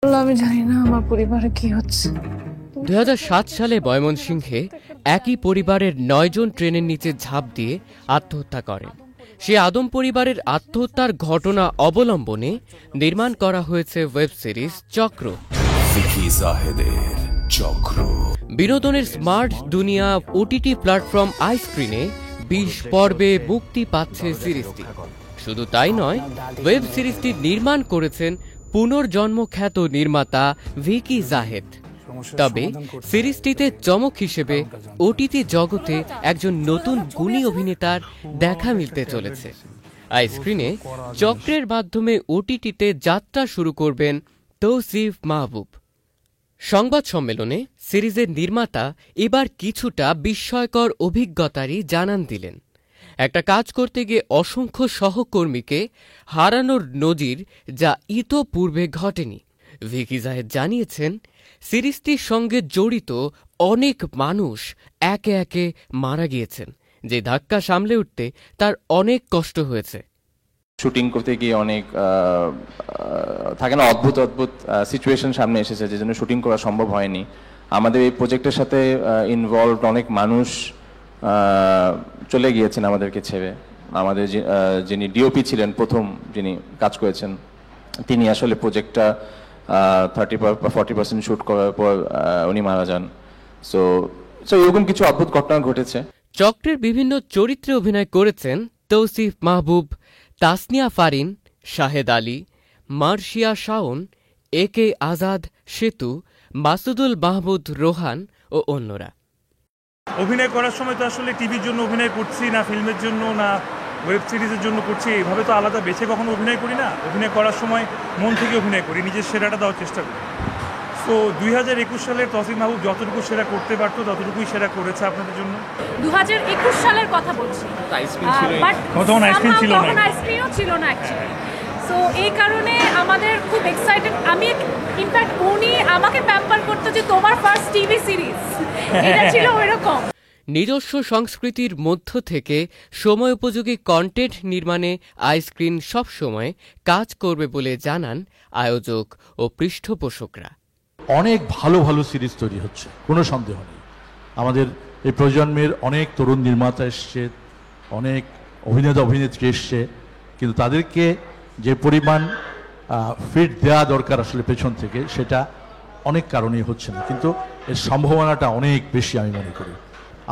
আমি জানি না আমার পরিবারে কি হচ্ছে। 2007 সালে ময়মনসিংহে একই পরিবারের 9 জন ট্রেনের নিচে ঝাঁপ দিয়ে আত্মহত্যা করেন। সে আদম পরিবারের আত্মহত্যার ঘটনা অবলম্বনে নির্মাণ করা হয়েছে ওয়েব সিরিজ চক্র। ভিকি জাহেদের চক্র বিনোদনের স্মার্ট দুনিয়া ওটিটি প্ল্যাটফর্ম আইস্ক্রিনে 20 পর্বে মুক্তি পাচ্ছে সিরিজটি। শুধু তাই নয়, ওয়েব সিরিজটি নির্মাণ করেছেন পুনর্জন্মখ্যাত নির্মাতা ভিকি জাহেদ। তবে সিরিজটিতে চমক হিসেবে ওটিটি জগতে একজন নতুন গুণী অভিনেতার দেখা মিলতে চলেছে। আইস্ক্রিনে চক্রের মাধ্যমে ওটিটিতে যাত্রা শুরু করবেন তৌসিফ মাহবুব। সংবাদ সম্মেলনে সিরিজের নির্মাতা এবার কিছুটা বিস্ময়কর অভিজ্ঞতারই জানান দিলেন। একটা কাজ করতে গিয়ে অসংখ্য সহকর্মীকে হারানোর নজির যা ইতোপূর্বে ঘটেনি। ভিকি জাহেদ জানিয়েছেন, সিরিজটির সঙ্গে জড়িত অনেক মানুষ একে একে মারা গিয়েছেন, যে ধাক্কা সামলে উঠতে তার অনেক কষ্ট হয়েছে। শুটিং করতে গিয়ে অনেক থাকে না, অদ্ভুত অদ্ভুত সিচুয়েশন সামনে এসেছে, যে জন্য শুটিং করা সম্ভব হয়নি। আমাদের এই প্রজেক্টের সাথে ইনভলভড অনেক মানুষ চলে গিয়েছেন আমাদেরকে ছেড়ে। আমাদের যিনি ডিওপি ছিলেন, প্রথম যিনি কাজ করেছেন, তিনি আসলে প্রজেক্টটা 30-40% শুট করার পর উনি মারা যান। সো এরকম কিছু অদ্ভুত ঘটনা ঘটেছে। চক্রের বিভিন্ন চরিত্রে অভিনয় করেছেন তৌসিফ মাহবুব, তাসনিয়া ফারিন, শাহেদ আলী, মার্শিয়া শাওন, একে আজাদ সেতু, মাসুদুল মাহমুদ রোহান ও অন্যরা। অভিনয় করার সময় তো আসলে টিভির জন্য অভিনয় করছি না, ফিল্মের জন্য না, ওয়েব সিরিজের জন্য করছি, এইভাবে তো আলাদা বেছে কখনো অভিনয় করি না। অভিনয় করার সময় মন থেকে অভিনয় করি, নিজের সেরাটা দেওয়ার চেষ্টা করি। তো 2021 সালের তৌসিফ মাহবুব যতটুকু সেরা করতে পারতো ততটুকুই সেরা করেছে আপনাদের জন্য। 2021 সালের কথা বলছি, তখন আইসক্রিম ছিল না, আইসক্রিমও ছিল না অ্যাকচুয়ালি। সো এই কারণে আমাদের খুব এক্সাইটেড। আমি ইনফ্যাক্ট উনি আমাকে প্যাম্পার করতো যে তোমার ফার্স্ট টিভি সিরিজ, এটা ছিল ওইরকম। নিজস্ব সংস্কৃতির মধ্য থেকে সময় উপযোগী কন্টেন্ট নির্মাণে আইস্ক্রিন সবসময় কাজ করবে বলে জানান আয়োজক ও পৃষ্ঠপোষকরা। অনেক ভালো ভালো সিরিজ তৈরি হচ্ছে, কোনো সন্দেহ নেই। আমাদের এই প্রজন্মের অনেক তরুণ নির্মাতা এসছে, অনেক অভিনেতা অভিনেত্রী এসছে, কিন্তু তাদেরকে যে পরিমাণ ফিট দেওয়া দরকার আসলে পেছন থেকে, সেটা অনেক কারণেই হচ্ছে না। কিন্তু এর সম্ভাবনাটা অনেক বেশি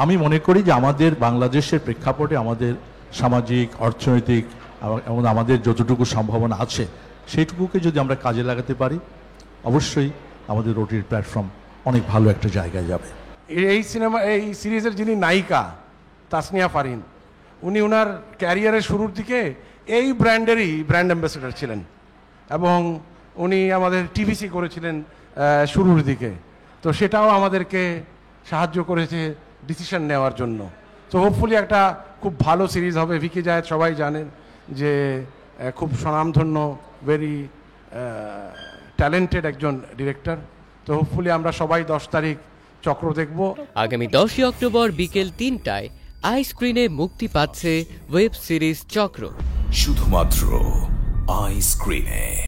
আমি মনে করি যে আমাদের বাংলাদেশের প্রেক্ষাপটে আমাদের সামাজিক, অর্থনৈতিক এবং আমাদের যতটুকু সম্ভাবনা আছে সেইটুকুকে যদি আমরা কাজে লাগাতে পারি, অবশ্যই আমাদের ওটিটি প্ল্যাটফর্ম অনেক ভালো একটা জায়গায় যাবে। এই সিরিজের যিনি নায়িকা তাসনিয়া ফারিন, উনি ওনার ক্যারিয়ারের শুরুর দিকে এই ব্র্যান্ডেরই ব্র্যান্ড অ্যাম্বাসেডর ছিলেন, এবং উনি আমাদের টিভিসি করেছিলেন শুরুর দিকে। তো সেটাও আমাদেরকে সাহায্য করেছে ডিসিশন নেওয়ার জন্য। তো হোপফুলি একটা খুব ভালো সিরিজ হবে। ভিকি জাহেদ সবাই জানেন যে খুব স্বনামধন্য, ভেরি ট্যালেন্টেড একজন ডিরেক্টর। তো হোপফুলি আমরা সবাই 10 তারিখ চক্র দেখব। আগামী 10 অক্টোবর বিকেল 3টায় আইস্ক্রিনে মুক্তি পাচ্ছে ওয়েব সিরিজ চক্র, শুধুমাত্র আইস্ক্রিনে।